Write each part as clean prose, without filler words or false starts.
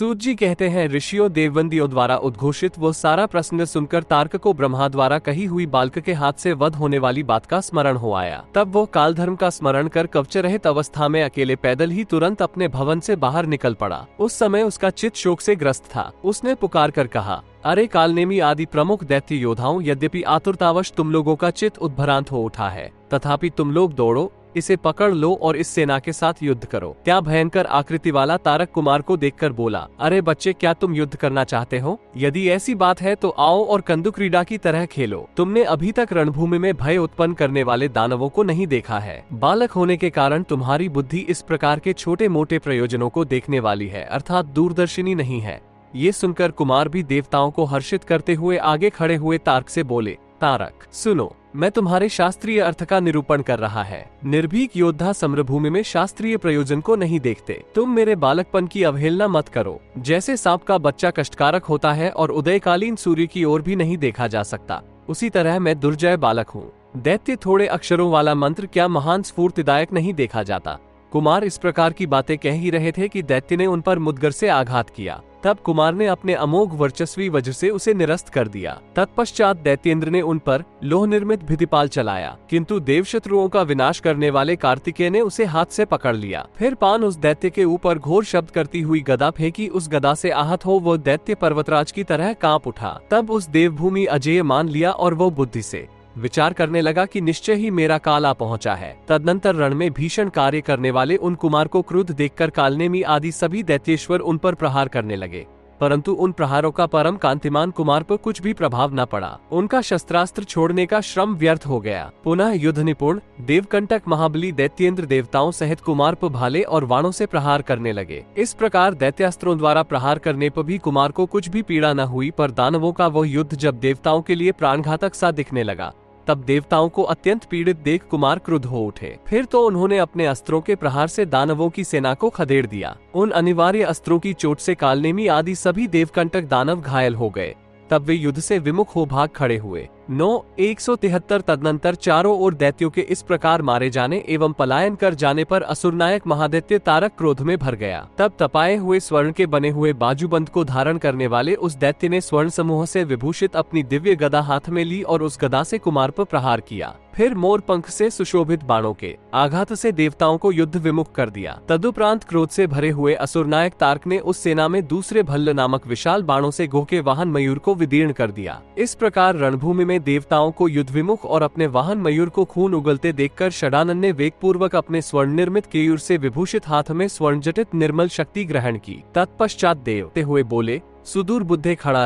सूत जी कहते हैं, ऋषियों देववंदियों द्वारा उद्घोषित वो सारा प्रसंग सुनकर तार्क को ब्रह्मा द्वारा कही हुई बालक के हाथ से वध होने वाली बात का स्मरण हो आया। तब वो काल धर्म का स्मरण कर कवच रहित अवस्था में अकेले पैदल ही तुरंत अपने भवन से बाहर निकल पड़ा। उस समय उसका चित्त शोक से ग्रस्त था। उसने पुकार कर कहा, अरे कालनेमी आदि प्रमुख दैत्य योद्धाओं, यद्यपि आतुरतावश तुम लोगों का चित्त उद्भ्रांत हो उठा है, तथापि तुम लोग दौड़ो, इसे पकड़ लो और इस सेना के साथ युद्ध करो। क्या भयंकर आकृति वाला तारक कुमार को देखकर बोला, अरे बच्चे, क्या तुम युद्ध करना चाहते हो? यदि ऐसी बात है तो आओ और कंदु क्रीड़ा की तरह खेलो। तुमने अभी तक रणभूमि में भय उत्पन्न करने वाले दानवों को नहीं देखा है। बालक होने के कारण तुम्हारी बुद्धि इस प्रकार के छोटे मोटे प्रयोजनों को देखने वाली है, अर्थात दूरदर्शिनी नहीं है। ये सुनकर कुमार भी देवताओं को हर्षित करते हुए आगे खड़े हुए तारक से बोले, तारक सुनो, मैं तुम्हारे शास्त्रीय अर्थ का निरूपण कर रहा है। निर्भीक योद्धा समरभूमि में शास्त्रीय प्रयोजन को नहीं देखते। तुम मेरे बालकपन की अवहेलना मत करो। जैसे सांप का बच्चा कष्टकारक होता है और उदयकालीन सूर्य की ओर भी नहीं देखा जा सकता, उसी तरह मैं दुर्जय बालक हूँ। दैत्य थोड़े अक्षरों वाला मंत्र क्या महान स्फूर्तिदायक नहीं देखा जाता? कुमार इस प्रकार की बातें कह ही रहे थे कि दैत्य ने उन पर मुद्गर से आघात किया। तब कुमार ने अपने अमोघ वर्चस्वी वज्र से उसे निरस्त कर दिया। तत्पश्चात दैत्येंद्र ने उन पर लोह निर्मित भितिपाल चलाया, किंतु देवशत्रुओं का विनाश करने वाले कार्तिकेय ने उसे हाथ से पकड़ लिया। फिर पान उस दैत्य के ऊपर घोर शब्द करती हुई गदा फेंकी। उस गदा से आहत हो वो दैत्य पर्वतराज की तरह कांप उठा। तब उस देवभूमि अजेय मान लिया और वो बुद्धि से विचार करने लगा कि निश्चय ही मेरा काल आ पहुंचा है। तदनंतर रण में भीषण कार्य करने वाले उन कुमार को क्रुद्ध देखकर कालनेमी आदि सभी दैत्येश्वर उन पर प्रहार करने लगे, परंतु उन प्रहारों का परम कांतिमान कुमार पर कुछ भी प्रभाव न पड़ा। उनका शस्त्रास्त्र छोड़ने का श्रम व्यर्थ हो गया। पुनः युद्ध निपुण देवकंटक महाबली दैत्येंद्र देवताओं सहित कुमार पर भाले और वाणों से प्रहार करने लगे। इस प्रकार दैत्यास्त्रों द्वारा प्रहार करने पर भी कुमार को कुछ भी पीड़ा न हुई, पर दानवों का वह युद्ध जब देवताओं के लिए प्राणघातक सा दिखने लगा, तब देवताओं को अत्यंत पीड़ित देख कुमार क्रुद्ध हो उठे। फिर तो उन्होंने अपने अस्त्रों के प्रहार से दानवों की सेना को खदेड़ दिया। उन अनिवार्य अस्त्रों की चोट से कालनेमी आदि सभी देवकंटक दानव घायल हो गए। तब वे युद्ध से विमुख हो भाग खड़े हुए। 173 तदनंतर चारों ओर दैत्यों के इस प्रकार मारे जाने एवं पलायन कर जाने पर असुरनायक महादैत्य तारक क्रोध में भर गया। तब तपाए हुए स्वर्ण के बने हुए बाजूबंद को धारण करने वाले उस दैत्य ने स्वर्ण समूह से विभूषित अपनी दिव्य गदा हाथ में ली और उस गदा से कुमार पर प्रहार किया। फिर मोर पंख से सुशोभित बाणों के आघात से देवताओं को युद्ध विमुख कर दिया। तदुपरांत क्रोध से भरे हुए असुरनायक तारक ने उस सेना में दूसरे भल्ल नामक विशाल बाणों से गोह के वाहन मयूर को विदीर्ण कर दिया। इस प्रकार रणभूमि में देवताओं को युद्ध विमुख और अपने वाहन मयूर को खून उगलते देखकर षडानन ने वेगपूर्वक अपने स्वर्ण निर्मित केयूर से विभूषित हाथ में स्वर्ण जटित निर्मल शक्ति ग्रहण की। तत्पश्चात देवते हुए बोले, सुदूर बुद्धे खड़ा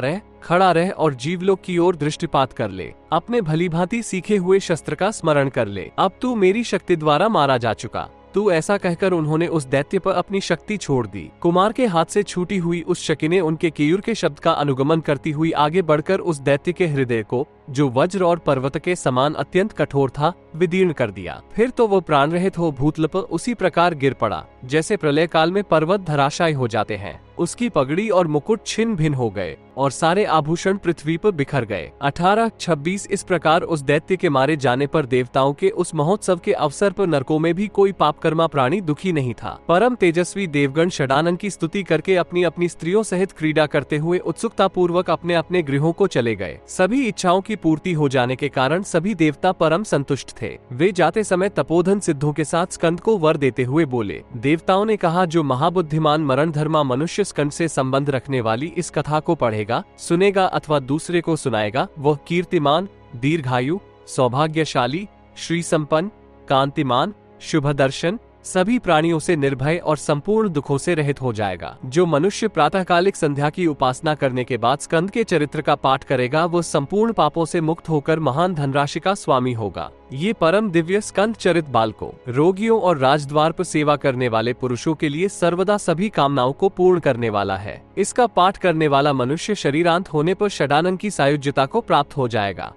रह और जीवलोक की ओर दृष्टिपात कर ले। अपने भली भांति सीखे हुए शस्त्र का स्मरण कर ले। अब तू मेरी शक्ति द्वारा मारा जा चुका। तू ऐसा कहकर उन्होंने उस दैत्य पर अपनी शक्ति छोड़ दी। कुमार के हाथ से छूटी हुई उस शकी ने उनके केयूर के शब्द का अनुगमन करती हुई आगे बढ़कर उस दैत्य के हृदय को, जो वज्र और पर्वत के समान अत्यंत कठोर था, विदीर्ण कर दिया। फिर तो वो प्राण रहित हो भूतल पर उसी प्रकार गिर पड़ा जैसे प्रलय काल में पर्वत धराशायी हो जाते हैं। उसकी पगड़ी और मुकुट छिन्न भिन्न हो गए और सारे आभूषण पृथ्वी पर बिखर गए। 1826 इस प्रकार उस दैत्य के मारे जाने पर देवताओं के उस महोत्सव के अवसर पर नरकों में भी कोई पापकर्मा प्राणी दुखी नहीं था। परम तेजस्वी देवगण षडानन की स्तुति करके अपनी अपनी स्त्रियों सहित क्रीड़ा करते हुए उत्सुकता पूर्वक अपने अपने गृहों को चले गए। सभी इच्छाओं की पूर्ति हो जाने के कारण सभी देवता परम संतुष्ट थे। वे जाते समय तपोधन सिद्धों के साथ स्कंद को वर देते हुए बोले, देवताओं ने कहा, जो महाबुद्धिमान मरण धर्मा मनुष्य स्कंद से संबंध रखने वाली इस कथा को पढ़ेगा, सुनेगा अथवा दूसरे को सुनाएगा, वह कीर्तिमान, दीर्घायु, सौभाग्यशाली, श्री संपन्न, कांतिमान, शुभ दर्शन, सभी प्राणियों से निर्भय और संपूर्ण दुखों से रहित हो जाएगा। जो मनुष्य प्रातःकालिक संध्या की उपासना करने के बाद स्कंद के चरित्र का पाठ करेगा, वो संपूर्ण पापों से मुक्त होकर महान धनराशि का स्वामी होगा। ये परम दिव्य स्कंद चरित बालकों, रोगियों और राजद्वार पर सेवा करने वाले पुरुषों के लिए सर्वदा सभी कामनाओं को पूर्ण करने वाला है। इसका पाठ करने वाला मनुष्य शरीरांत होने पर षडानन की सायुज्यता को प्राप्त हो जाएगा।